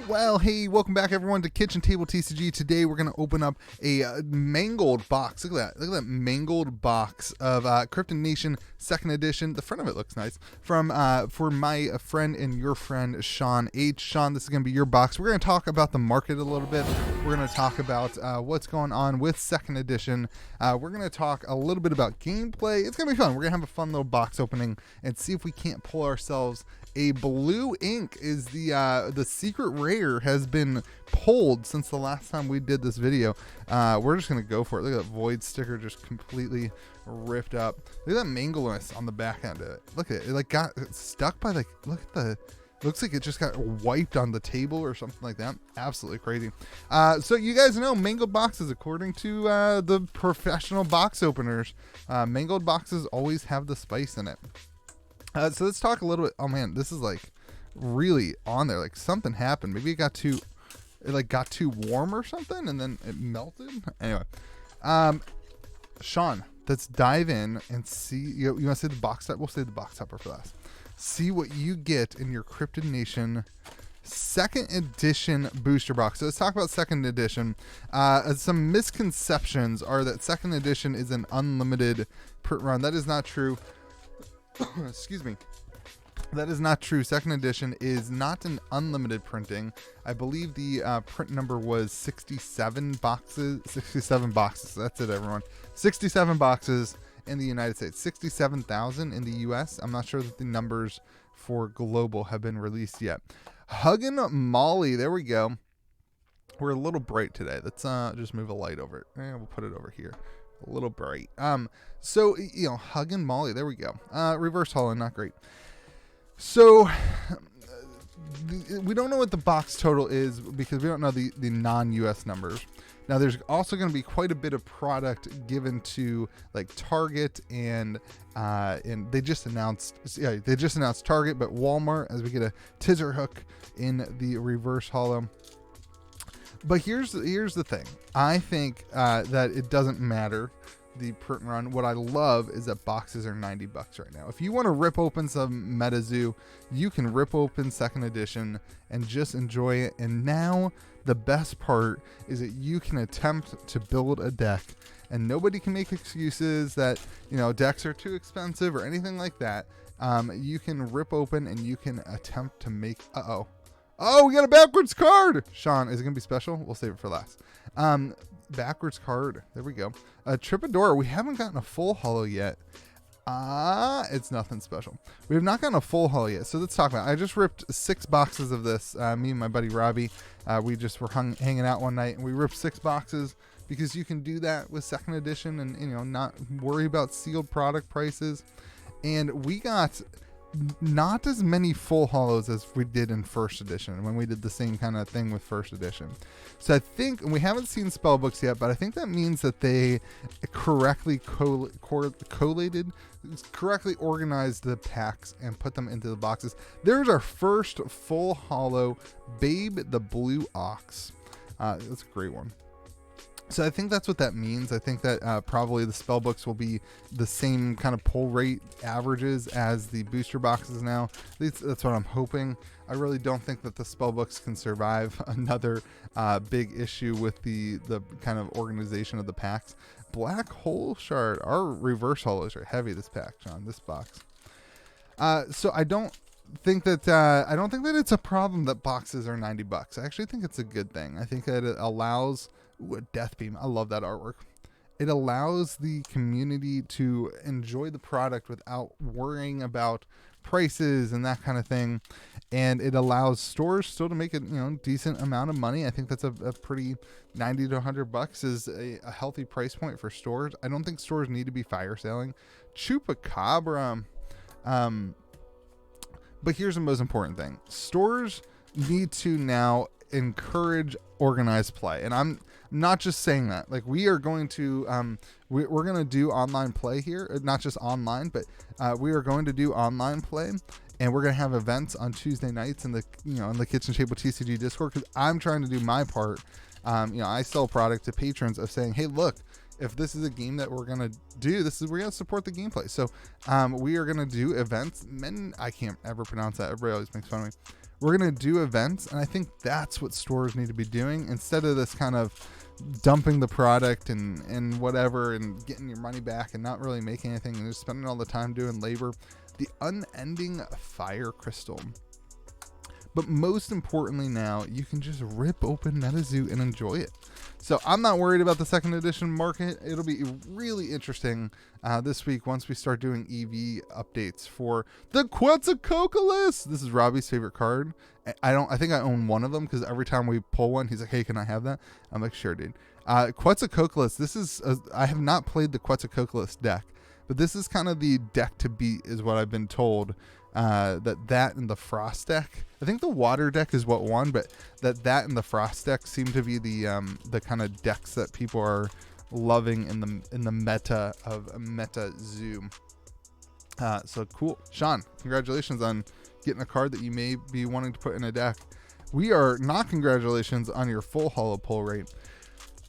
Well, hey, welcome back everyone to Kitchen Table TCG. Today we're going to open up a mangled box. Look at that. Look at that mangled box of Cryptid Nation 2nd edition. The front of it looks nice. From for my friend and your friend, Sean H. Sean, this is going to be your box. We're going to talk about the market a little bit. We're going to talk about what's going on with 2nd edition. We're going to talk a little bit about gameplay. It's going to be fun. We're going to have a fun little box opening and see if we can't pull ourselves a blue ink. Is the secret rare has been pulled since the last time we did this video. We're just gonna go for it. Look at that void sticker just completely ripped up. Look at that mangleness on the back end of it. Look at it. It like got stuck by like, look at the, looks like it just got wiped on the table or something like that. Absolutely crazy. So you guys know mangled boxes, according to the professional box openers, mangled boxes always have the spice in it. So let's talk a little bit. Oh man, this is like really on there. Like something happened. Maybe it got too warm or something, and then it melted. Anyway, Sean, let's dive in and see. You want to say the box top? We'll say the box topper for last. See what you get in your Cryptid Nation 2nd edition booster box. So let's talk about 2nd edition. Some misconceptions are that 2nd edition is an unlimited print run. That is not true. Excuse me. That is not true. 2nd edition is not an unlimited printing. I believe the print number was 67 boxes. 67 boxes. That's it, everyone. 67 boxes in the United States. 67,000 in the US. I'm not sure that the numbers for global have been released yet. Huggin' Molly. There we go. We're a little bright today. Let's just move a light over it. We'll put it over here. A little bright. So, you know, Huggin' Molly. There we go. Reverse holo, not great. So, we don't know what the box total is because we don't know the non-US numbers. Now, there's also going to be quite a bit of product given to like Target and they just announced Target, but Walmart, as we get a teaser hook in the reverse holo. But here's the thing. I think that it doesn't matter the print run. What I love is that boxes are $90 right now. If you want to rip open some Metazoo, you can rip open 2nd edition and just enjoy it. And now the best part is that you can attempt to build a deck, and nobody can make excuses that, you know, decks are too expensive or anything like that. You can rip open and you can attempt to make. Oh, we got a backwards card. Sean, is it gonna be special? We'll save it for last. Backwards card. There we go. Tripadora. We haven't gotten a full holo yet. It's nothing special. We have not gotten a full holo yet. So let's talk about it. I just ripped 6 boxes of this. Me and my buddy Robbie. We just were hanging out one night and we ripped 6 boxes because you can do that with 2nd edition and, you know, not worry about sealed product prices. And we got not as many full holos as we did in 1st edition when we did the same kind of thing with 1st edition. So I think, and we haven't seen spell books yet, but I think that means that they correctly collated, correctly organized the packs and put them into the boxes. There's our first full holo, Babe the Blue Ox. That's a great one. So I think that's what that means. I think that probably the spell books will be the same kind of pull rate averages as the booster boxes now. At least that's what I'm hoping. I really don't think that the spell books can survive another big issue with the kind of organization of the packs. Black Hole Shard. Our reverse holos are heavy this pack, John. This box. So I don't think that it's a problem that boxes are $90. I actually think it's a good thing. I think that it allows. Ooh, a death beam. I love that artwork. It allows the community to enjoy the product without worrying about prices and that kind of thing. And it allows stores still to make a, you know, decent amount of money. I think that's a pretty $90 to $100 is a healthy price point for stores. I don't think stores need to be fire selling. Chupacabra. But here's the most important thing. Stores need to now encourage organized play, and I'm not just saying that. Like, we are going to we're going to do online play here, not just online, but we are going to do online play, and we're going to have events on Tuesday nights in the, you know, in the Kitchen Table TCG Discord, because I'm trying to do my part. You know, I sell product to patrons of saying, hey, look, if this is a game that we're going to do, we're going to support the gameplay. So we are going to do events. I can't ever pronounce that. Everybody always makes fun of me. We're going to do events, and I think that's what stores need to be doing instead of this kind of dumping the product and whatever and getting your money back and not really making anything and just spending all the time doing labor. The unending fire crystal. But most importantly now, you can just rip open Metazoo and enjoy it. So I'm not worried about the second edition market. It'll be really interesting this week once we start doing EV updates for the Quetzalcoatlus. This is Robbie's favorite card. I think I own one of them because every time we pull one, he's like, hey, can I have that? I'm like, sure, dude. Quetzalcoatlus, I have not played the Quetzalcoatlus deck, but this is kind of the deck to beat is what I've been told. That and the Frost deck. I think the Water deck is what won, but that and the Frost deck seem to be the kind of decks that people are loving in the meta of Metazoo. So cool, Sean. Congratulations on getting a card that you may be wanting to put in a deck. We are not congratulations on your full holo pull rate.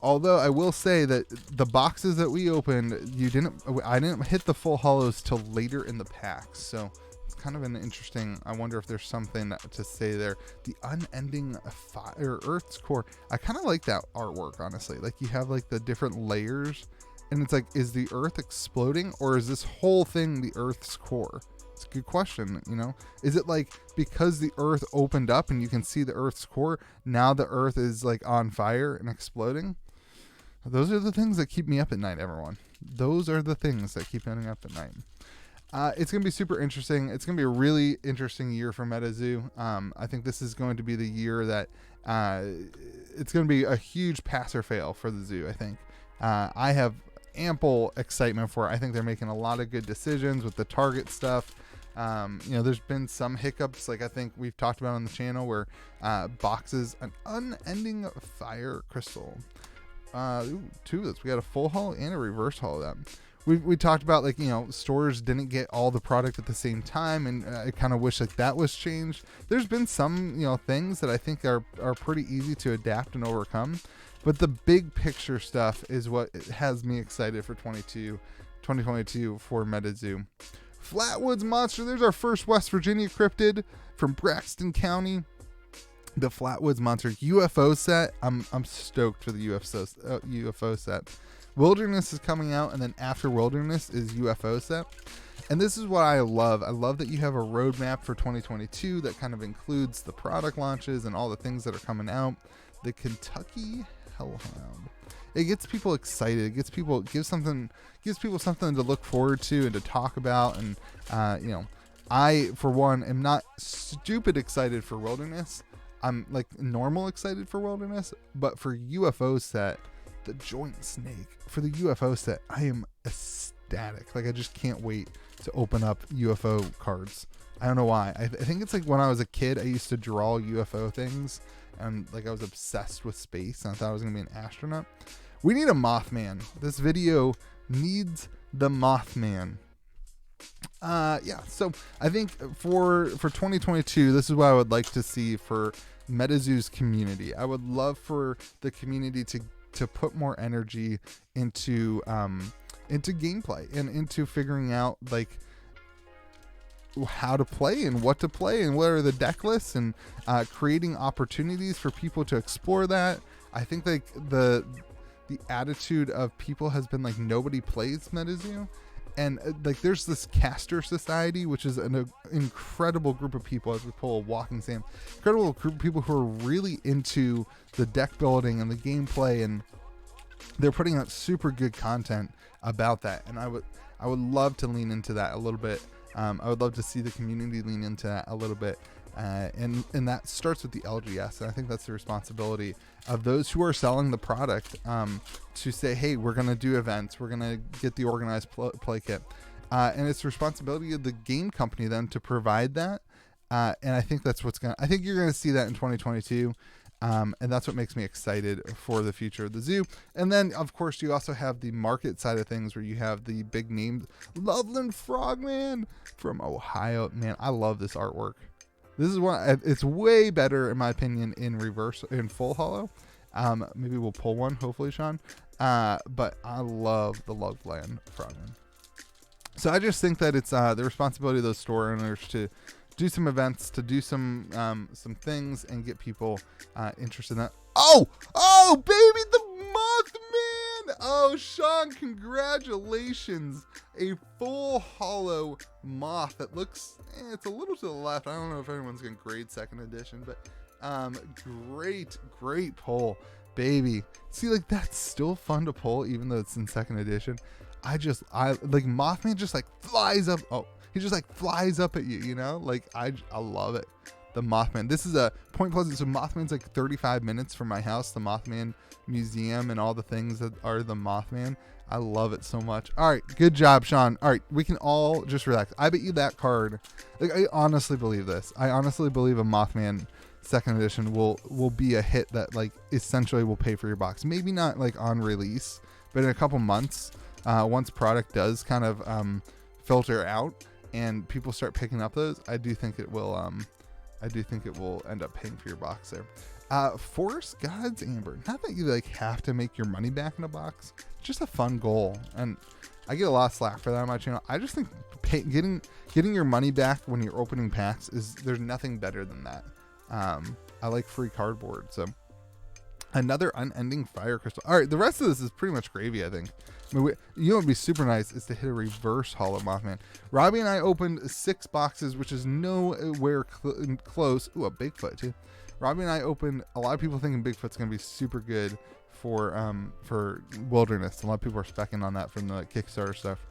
Although I will say that the boxes that we opened, I didn't hit the full holos till later in the packs. So kind of an interesting, I wonder if there's something to say there. The unending fire, Earth's core. I kind of like that artwork, honestly. Like you have like the different layers and it's like, is the Earth exploding or is this whole thing the Earth's core? It's a good question, you know? Is it like because the Earth opened up and you can see the Earth's core, now the Earth is like on fire and exploding? Those are the things that keep me up at night, everyone. Those are the things that keep me up at night. It's going to be super interesting. It's going to be a really interesting year for Metazoo. I think this is going to be the year that it's going to be a huge pass or fail for the zoo, I think. I have ample excitement for it. I think they're making a lot of good decisions with the target stuff. There's been some hiccups, like I think we've talked about on the channel, where boxes, an unending fire crystal. Two of those. We got a full haul and a reverse haul of them. We talked about, like, stores didn't get all the product at the same time, and I kind of wish that was changed. There's been some, things that I think are pretty easy to adapt and overcome, but the big picture stuff is what has me excited for 2022 for Metazoo. Flatwoods Monster, there's our first West Virginia cryptid from Braxton County. The Flatwoods Monster UFO set. I'm stoked for the UFO set. Wilderness is coming out, and then after Wilderness is UFO set. And this is what I love. I love that you have a roadmap for 2022 that kind of includes the product launches and all the things that are coming out. The Kentucky Hellhound. It gets people excited. It gives people something to look forward to and to talk about. And I, for one, am not stupid excited for Wilderness. I'm like normal excited for Wilderness, but for UFO set, the Joint Snake, for the UFO set, I am ecstatic. Like, I just can't wait to open up UFO cards. I don't know why. I think it's like when I was a kid, I used to draw UFO things, and like I was obsessed with space, and I thought I was gonna be an astronaut. We need a Mothman. This video needs the Mothman. So I think for 2022, this is what I would like to see for Metazoo's community. I would love for the community to put more energy into gameplay and into figuring out like how to play and what to play and what are the deck lists, and creating opportunities for people to explore that. I think like the attitude of people has been like nobody plays Metazoo, and like there's this caster society, which is an incredible group of people, as we pull a walking Sam, incredible group of people who are really into the deck building and the gameplay, and they're putting out super good content about that. And I would love to lean into that a little bit. I would love to see the community lean into that a little bit. And that starts with the LGS. And I think that's the responsibility of those who are selling the product, to say, hey, we're going to do events. We're going to get the organized play kit. And it's the responsibility of the game company then to provide that. And I think that's I think you're going to see that in 2022. And that's what makes me excited for the future of the zoo. And then, of course, you also have the market side of things, where you have the big names. Loveland Frogman from Ohio. Man, I love this artwork. This is one. It's way better, in my opinion, in full holo. Maybe we'll pull one, hopefully, Sean. But I love the Loveland Frogman. So I just think that it's the responsibility of those store owners do some events, to do some things, and get people interested in that. Oh, baby, the Mothman! Oh, Sean, congratulations! A full hollow moth that looks, it's a little to the left. I don't know if everyone's gonna grade second edition, but great pull, baby. See, like, that's still fun to pull, even though it's in second edition. I like Mothman just like flies up. Oh, he just like flies up at you, you know? Like, I love it. The Mothman. This is a Point Pleasant. So Mothman's like 35 minutes from my house. The Mothman Museum and all the things that are the Mothman. I love it so much. All right, good job, Sean. All right, we can all just relax. I bet you that card. Like, I honestly believe this. I honestly believe a Mothman second edition will be a hit that like essentially will pay for your box. Maybe not like on release, but in a couple months, once product does kind of filter out and people start picking up those, I do think it will end up paying for your box there. Forest Gods Amber. Not that you like have to make your money back in a box. It's just a fun goal, and I get a lot of slack for that on my channel. I just think getting your money back when you're opening packs there's nothing better than that. I like free cardboard. So another unending fire crystal. All right, the rest of this is pretty much gravy, I think. I mean, you know what would be super nice is to hit a reverse hollow Mothman. Robbie and I opened 6 boxes, which is nowhere close. Ooh, a Bigfoot too. Robbie and I opened. A lot of people thinking Bigfoot's gonna be super good for wilderness. A lot of people are specking on that from the Kickstarter stuff.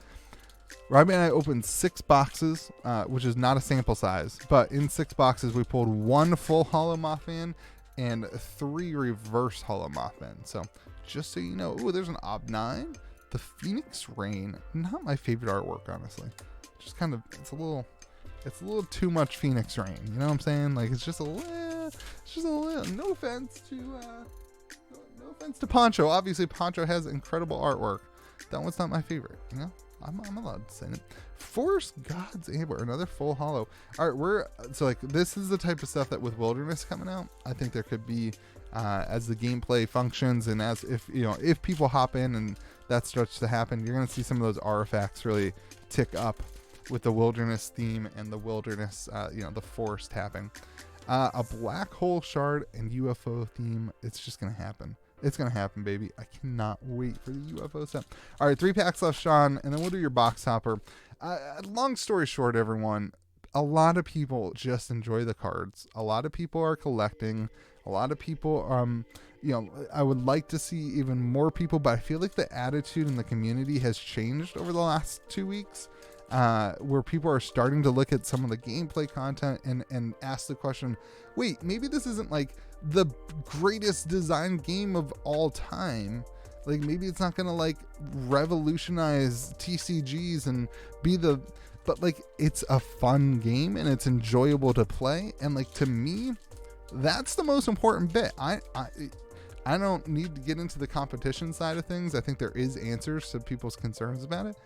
Robbie and I opened 6 boxes, which is not a sample size, but in 6 boxes we pulled 1 full hollow Mothman and 3 reverse hollow Mothman. So just so you know, ooh, there's an Ob9. The Phoenix Rain, not my favorite artwork, honestly. Just kind of, it's a little too much Phoenix Rain. You know what I'm saying? Like, it's just a little. No offense to Poncho. Obviously, Poncho has incredible artwork. That one's not my favorite. You know, I'm allowed to say it. Forest Gods Amber, another full hollow. All right, so like this is the type of stuff that with Wilderness coming out, I think there could be as the gameplay functions and as if people hop in and that starts to happen, you're going to see some of those artifacts really tick up with the Wilderness theme and the Wilderness, the forest tapping. A black hole shard and UFO theme. It's just going to happen. It's going to happen, baby. I cannot wait for the UFO set. All right, 3 packs left, Sean, and then we'll do your box hopper. Long story short, everyone, a lot of people just enjoy the cards. A lot of people are collecting. A lot of people, I would like to see even more people, but I feel like the attitude in the community has changed over the last 2 weeks, where people are starting to look at some of the gameplay content and ask the question, wait, maybe this isn't like the greatest design game of all time. Like, maybe it's not going to like revolutionize TCGs and but like, it's a fun game and it's enjoyable to play. And like, to me, that's the most important bit. I don't need to get into the competition side of things. I think there is answers to people's concerns about it.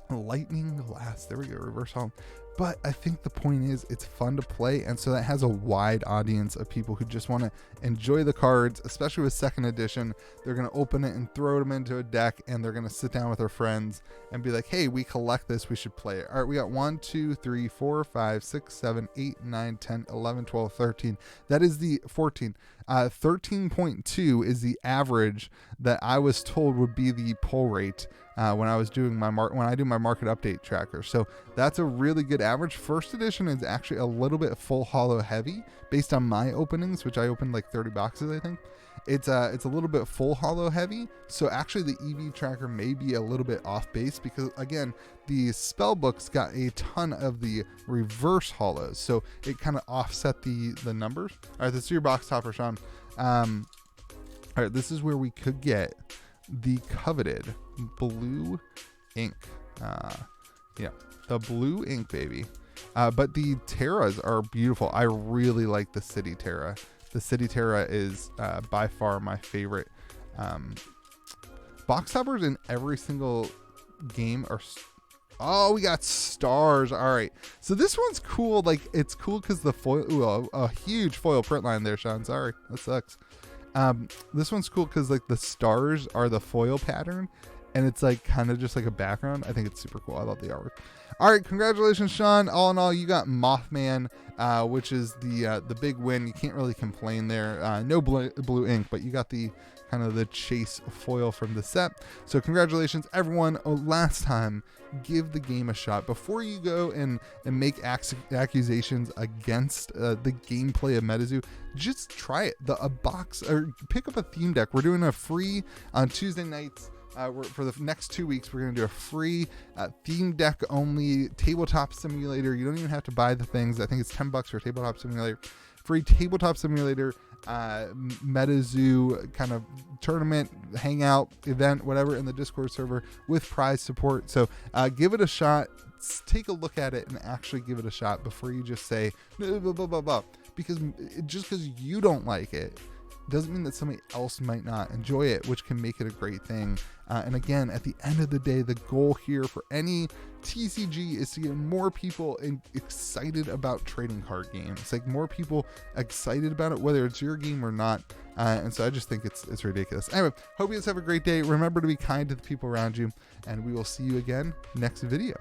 Lightning Glass, there we go, reverse home. But I think the point is it's fun to play, and so that has a wide audience of people who just want to enjoy the cards, especially with second edition. They're going to open it and throw them into a deck, and they're going to sit down with their friends and be like, hey, we collect this, we should play it. All right, we got 1 2 3 4 5 6 7 8 9 10 11 12 13. That is the 14. 13.2 is the average that I was told would be the pull rate when I was doing when I do my market update tracker. So that's a really good average. First edition is actually a little bit full hollow heavy based on my openings, which I opened like 30 boxes, I think. It's a little bit full hollow heavy. So actually the EV tracker may be a little bit off base because, again, the spell books got a ton of the reverse hollows. So it kind of offset the numbers. All right, this is your box topper, Sean. All right, this is where we could get the coveted blue ink. The blue ink, baby. But the Terras are beautiful. I really like the City Terra. The City Terra is by far my favorite. Box toppers in every single game are... Oh, we got stars. All right. So this one's cool. Like, it's cool because the foil... Ooh, a huge foil print line there, Sean. Sorry. That sucks. This one's cool because, like, the stars are the foil pattern. and it's like kind of just like a background. I think it's super cool. I love the artwork. All right, congratulations, Sean. All in all, you got Mothman, which is the big win. You can't really complain there. No blue ink, but you got the kind of the chase foil from the set. So congratulations, everyone. Last time, give the game a shot before you go and make accusations against the gameplay of Metazoo. Just try it. A box, or pick up a theme deck. We're doing a free on Tuesday nights. For the next 2 weeks, we're going to do a free theme deck only tabletop simulator. You don't even have to buy the things. I think it's $10 for a tabletop simulator. Free tabletop simulator, Metazoo kind of tournament, hangout, event, whatever, in the Discord server with prize support. So give it a shot. Take a look at it and actually give it a shot before you just say blah, blah, blah, blah, blah. Because just because you don't like it doesn't mean that somebody else might not enjoy it, which can make it a great thing. And again, at the end of the day, the goal here for any TCG is to get more people excited about trading card games, like more people excited about it, whether it's your game or not. And so I just think it's ridiculous. Anyway, hope you guys have a great day. Remember to be kind to the people around you, and we will see you again next video.